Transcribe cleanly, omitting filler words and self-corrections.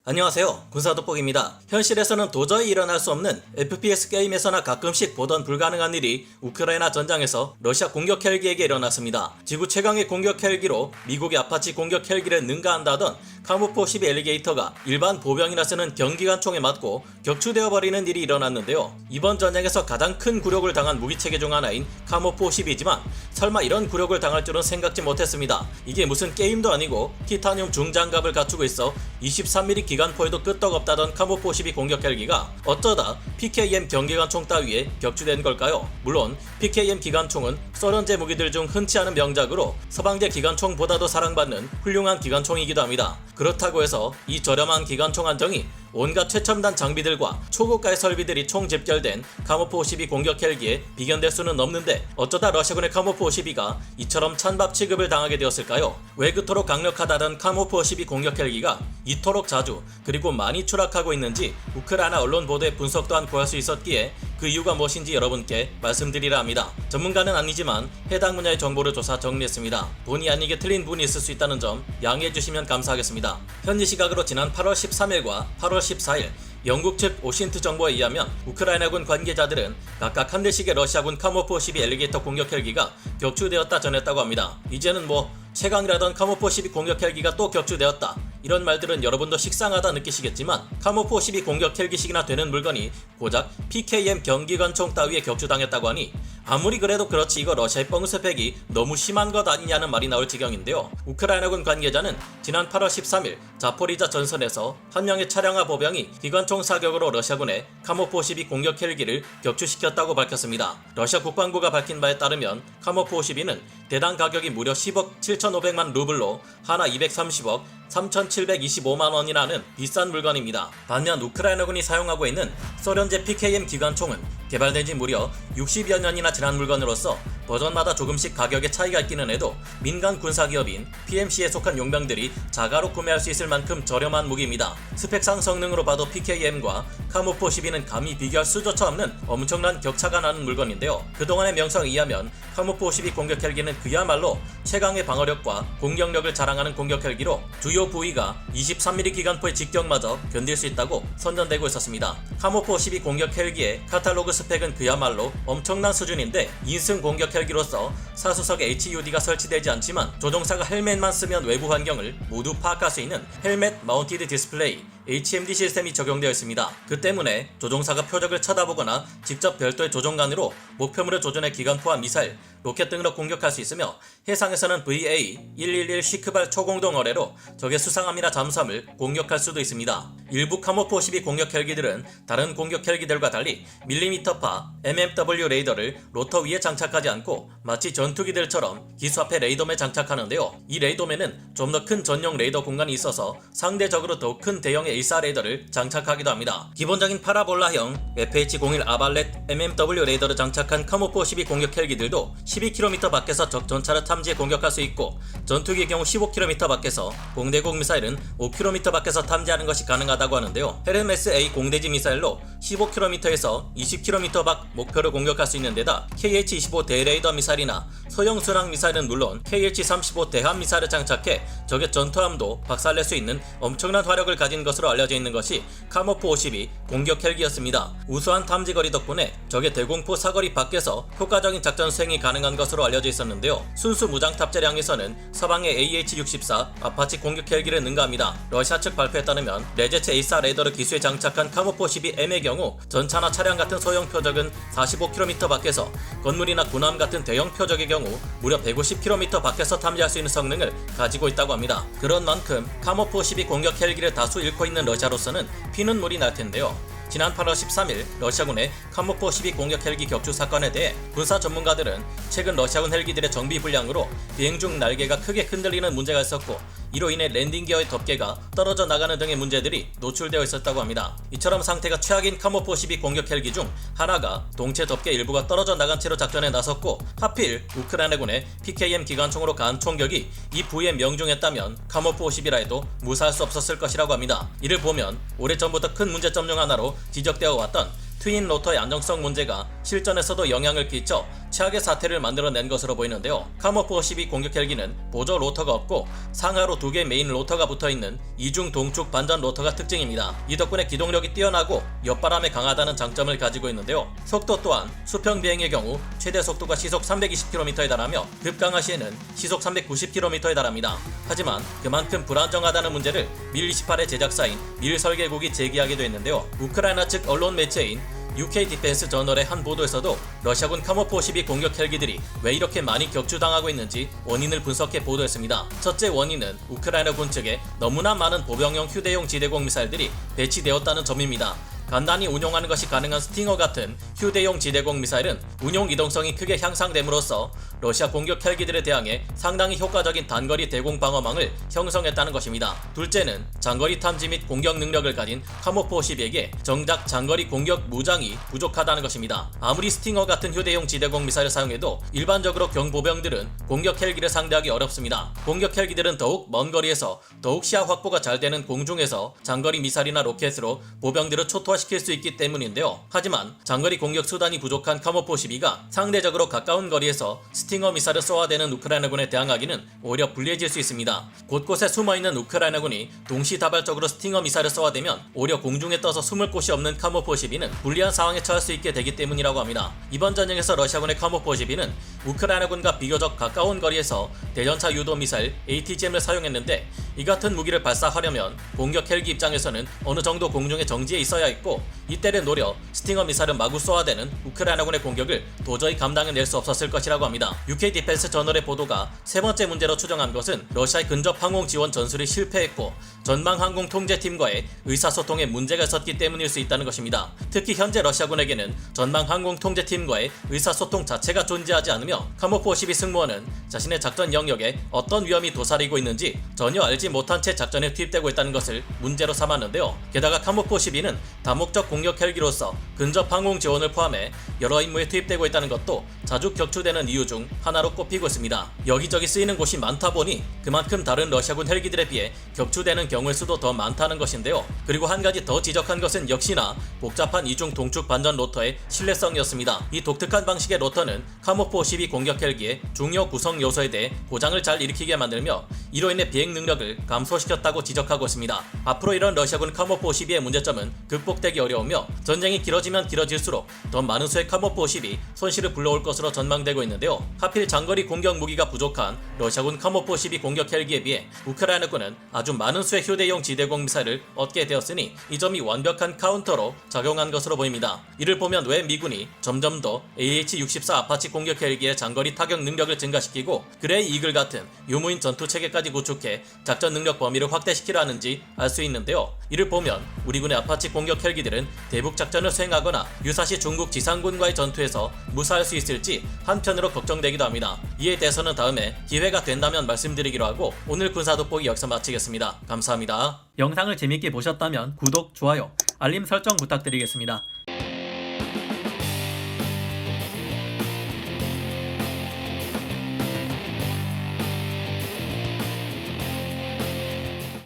안녕하세요, 군사돋보기입니다. 현실에서는 도저히 일어날 수 없는 FPS 게임에서나 가끔씩 보던 불가능한 일이 우크라이나 전장에서 러시아 공격 헬기에게 일어났습니다. 지구 최강의 공격 헬기로 미국의 아파치 공격 헬기를 능가한다던 카모포12 엘리게이터가 일반 보병이나 쓰는 경기관총에 맞고 격추되어 버리는 일이 일어났는데요. 이번 전쟁에서 가장 큰 굴욕을 당한 무기체계 중 하나인 카모포12지만 설마 이런 굴욕을 당할 줄은 생각지 못했습니다. 이게 무슨 게임도 아니고 티타늄 중장갑을 갖추고 있어 23mm 기관포에도 끄떡없다던 카모포12 공격 헬기가 어쩌다 PKM 경기관총 따위에 격추된 걸까요? 물론 PKM 기관총은 소련제 무기들 중 흔치 않은 명작으로 서방제 기관총보다도 사랑받는 훌륭한 기관총이기도 합니다. 그렇다고 해서 이 저렴한 기관총 한정이 온갖 최첨단 장비들과 초고가의 설비들이 총집결된 카모포12 공격 헬기에 비견될 수는 없는데 어쩌다 러시아군의 카모포12가 이처럼 찬밥 취급을 당하게 되었을까요? 왜 그토록 강력하다던 카모포12 공격 헬기가 이토록 자주 그리고 많이 추락하고 있는지 우크라이나 언론 보도의 분석 또한 구할 수 있었기에 그 이유가 무엇인지 여러분께 말씀드리려 합니다. 전문가는 아니지만 해당 분야의 정보를 조사 정리했습니다. 본의 아니게 틀린 부분이 있을 수 있다는 점 양해해 주시면 감사하겠습니다. 현지 시각으로 지난 8월 13일과 8월 14일 영국 측 오신트 정보에 의하면 우크라이나군 관계자들은 각각 한 대씩의 러시아군 카모포12 엘리게이터 공격 헬기가 격추되었다 전했다고 합니다. 이제는 최강이라던 카모포12 공격 헬기가 또 격추되었다, 이런 말들은 여러분도 식상하다 느끼시겠지만 카모포12 공격 헬기씩이나 되는 물건이 고작 PKM 경기관총 따위에 격추당했다고 하니 아무리 그래도 그렇지 이거 러시아의 뻥스펙이 너무 심한 것 아니냐는 말이 나올 지경인데요. 우크라이나군 관계자는 지난 8월 13일 자포리자 전선에서 한 명의 차량화 보병이 기관총 사격으로 러시아군의 카모포12 공격 헬기를 격추시켰다고 밝혔습니다. 러시아 국방부가 밝힌 바에 따르면 카모포12는 대당 가격이 무려 10억 7,500만 루블로 하나 230억 3,725만 원이라는 비싼 물건입니다. 반면 우크라이나군이 사용하고 있는 소련제 PKM 기관총은 개발된 지 무려 60여 년이나 지난 물건으로서 버전마다 조금씩 가격의 차이가 있기는 해도 민간 군사기업인 PMC에 속한 용병들이 자가로 구매할 수 있을 만큼 저렴한 무기입니다. 스펙상 성능으로 봐도 PKM과 카모포12는 감히 비교할 수조차 없는 엄청난 격차가 나는 물건인데요. 그동안의 명성에 의하면 카모포12 공격 헬기는 그야말로 최강의 방어력과 공격력을 자랑하는 공격 헬기로 주요 부위가 23mm 기관포의 직격마저 견딜 수 있다고 선전되고 있었습니다. 카모포12 공격 헬기의 카탈로그 스펙은 그야말로 엄청난 수준인데 2인승 공격 헬기로서 사수석에 HUD가 설치되지 않지만 조종사가 헬멧만 쓰면 외부 환경을 모두 파악할 수 있는 헬멧 마운티드 디스플레이 HMD 시스템이 적용되어 있습니다. 그 때문에 조종사가 표적을 쳐다보거나 직접 별도의 조종관으로 목표물을 조준해 기관포와 미사일, 로켓 등으로 공격할 수 있으며 해상에서는 VA-111 시크발 초공동 어뢰로 적의 수상함이나 잠수함을 공격할 수도 있습니다. 일부 카모포12 공격 헬기들은 다른 공격 헬기들과 달리 밀리미터파 MMW 레이더를 로터 위에 장착하지 않고 마치 전투기들처럼 기수 앞에 레이더맨에 장착하는데요. 이 레이더맨은 좀 더 큰 전용 레이더 공간이 있어서 상대적으로 더 큰 대형의 일사 레이더를 장착하기도 합니다. 기본적인 파라볼라형 FH-01 아발렛 MMW 레이더를 장착한 카모포12 공격 헬기들도 12km 밖에서 적 전차를 탐지해 공격할 수 있고 전투기의 경우 15km 밖에서 공대공 미사일은 5km 밖에서 탐지하는 것이 가능하다고 하는데요. 헤르메스-A 공대지 미사일로 15km에서 20km 밖 목표를 공격할 수 있는 데다 KH-25 대레이더 미사일이나 소형 순항 미사일은 물론 KH-35 대함 미사일을 장착해 적의 전투함도 박살낼 수 있는 엄청난 화력을 가진 것으로 알려져 있는 것이 카모포12 공격 헬기였습니다. 우수한 탐지거리 덕분에 적의 대공포 사거리 밖에서 효과적인 작전 수행이 가능한 것으로 알려져 있었는데요. 순수 무장 탑재량에서는 서방의 AH-64 아파치 공격 헬기를 능가합니다. 러시아 측 발표에 따르면 레제체 A4 레이더를 기수에 장착한 카모포12M의 경우 전차나 차량 같은 소형 표적은 45km 밖에서, 건물이나 군함 같은 대형 표적의 경우 무려 150km 밖에서 탐지할 수 있는 성능을 가지고 있다고 합니다. 그런 만큼 카모포12 공격 헬기를 다수 잃고 있는 러시아로서는 피는 물이 날 텐데요. 지난 8월 13일 러시아군의 카모포12 공격 헬기 격추 사건에 대해 군사 전문가들은 최근 러시아군 헬기들의 정비 불량으로 비행 중 날개가 크게 흔들리는 문제가 있었고 이로 인해 랜딩 기어의 덮개가 떨어져 나가는 등의 문제들이 노출되어 있었다고 합니다. 이처럼 상태가 최악인 카모포12 공격 헬기 중 하나가 동체 덮개 일부가 떨어져 나간 채로 작전에 나섰고 하필 우크라이나군의 PKM 기관총으로 가한 총격이 이 부위에 명중했다면 카모포12라 해도 무사할 수 없었을 것이라고 합니다. 이를 보면 오래전부터 큰 문제점 중 하나로 지적되어 왔던 트윈 로터의 안정성 문제가 실전에서도 영향을 끼쳐 최악의 사태를 만들어낸 것으로 보이는데요. 카모프 52 공격 헬기는 보조 로터가 없고 상하로 2개의 메인 로터가 붙어있는 이중 동축 반전 로터가 특징입니다. 이 덕분에 기동력이 뛰어나고 옆바람에 강하다는 장점을 가지고 있는데요. 속도 또한 수평 비행의 경우 최대 속도가 시속 320km에 달하며 급강하 시에는 시속 390km에 달합니다. 하지만 그만큼 불안정하다는 문제를 밀28의 제작사인 밀설계국이 제기하기도 했는데요. 우크라이나 측 언론 매체인 UK 디펜스 저널의 한 보도에서도 러시아군 카모프 52 공격 헬기들이 왜 이렇게 많이 격추당하고 있는지 원인을 분석해 보도했습니다. 첫째 원인은 우크라이나군 측에 너무나 많은 보병용 휴대용 지대공 미사일들이 배치되었다는 점입니다. 간단히 운용하는 것이 가능한 스팅어 같은 휴대용 지대공 미사일은 운용 이동성이 크게 향상됨으로써 러시아 공격 헬기들에 대항해 상당히 효과적인 단거리 대공 방어망을 형성했다는 것입니다. 둘째는 장거리 탐지 및 공격 능력을 가진 카모프 52에게 정작 장거리 공격 무장이 부족하다는 것입니다. 아무리 스팅어 같은 휴대용 지대공 미사일을 사용해도 일반적으로 경보병들은 공격 헬기를 상대하기 어렵습니다. 공격 헬기들은 더욱 먼 거리에서 더욱 시야 확보가 잘 되는 공중에서 장거리 미사일이나 로켓으로 보병들을 초토화시킬 수 있기 때문인데요. 하지만 장거리 공격 수단이 부족한 카모프 52가 상대적으로 가까운 거리에서 스팅어 미사일을 쏘아대는 우크라이나군에 대항하기는 오히려 불리해질 수 있습니다. 곳곳에 숨어있는 우크라이나군이 동시다발적으로 스팅어 미사일을 쏘아대면 오히려 공중에 떠서 숨을 곳이 없는 카모프 52는 불리한 상황에 처할 수 있게 되기 때문이라고 합니다. 이번 전쟁에서 러시아군의 카모프 52는 우크라이나군과 비교적 가까운 거리에서 대전차 유도 미사일 ATGM을 사용했는데 이 같은 무기를 발사하려면 공격 헬기 입장에서는 어느 정도 공중에 정지해 있어야 했고 이때를 노려 스팅어 미사일을 마구 쏘아대는 우크라이나군의 공격을 도저히 감당해낼 수 없었을 것이라고 합니다. UK 디펜스 저널의 보도가 세 번째 문제로 추정한 것은 러시아의 근접 항공 지원 전술이 실패했고 전방 항공 통제팀과의 의사소통에 문제가 있었기 때문일 수 있다는 것입니다. 특히 현재 러시아군에게는 전방 항공 통제팀과의 의사소통 자체가 존재하지 않으며 카모프 52 승무원은 자신의 작전 영역에 어떤 위험이 도사리고 있는지 전혀 알지 못한 채 작전에 투입되고 있다는 것을 문제로 삼았는데요. 게다가 카모프 52는 다목적 공격 헬기로서 근접 항공 지원을 포함해 여러 임무에 투입되고 있다는 것도 자주 격추되는 이유 중 하나로 꼽히고 있습니다. 여기저기 쓰이는 곳이 많다 보니 그만큼 다른 러시아군 헬기들에 비해 격추되는 경우의 수도 더 많다는 것인데요. 그리고 한 가지 더 지적한 것은 역시나 복잡한 이중 동축 반전 로터의 신뢰성이었습니다. 이 독특한 방식의 로터는 카모프 52 공격 헬기의 중요 구성 요소에 대해 고장을 잘 일으키게 만들며 이로 인해 비행 능력을 감소시켰다고 지적하고 있습니다. 앞으로 이런 러시아군 카모프 52의 문제점은 극복되기 어려우며 전쟁이 길어지면 길어질수록 더 많은 수의 카모프 52 손실을 불러올 것으로 전망되고 있는데요. 하필 장거리 공격 무기가 부족한 러시아군 카모프 52 공격 헬기에 비해 우크라이나군은 아주 많은 수의 휴대용 지대공 미사일을 얻게 되었으니 이 점이 완벽한 카운터로 작용한 것으로 보입니다. 이를 보면 왜 미군이 점점 더 AH-64 아파치 공격 헬기의 장거리 타격 능력을 증가시키고 그레이 이글 같은 유무인 전투 체계까지 구축해 작전 능력 범위를 확대시키려 하는지 알 수 있는데요. 이를 보면 우리 군의 아파치 공격 헬기들은 대북 작전을 수행하거나 유사시 중국 지상군과의 전투에서 무사할 수 있을지 한편으로 걱정되기도 합니다. 이에 대해서는 다음에 기회가 된다면 말씀드리기로 하고 오늘 군사 돋보기 여기서 마치겠습니다. 감사합니다. 영상을 재밌게 보셨다면 구독, 좋아요, 알림 설정 부탁드리겠습니다.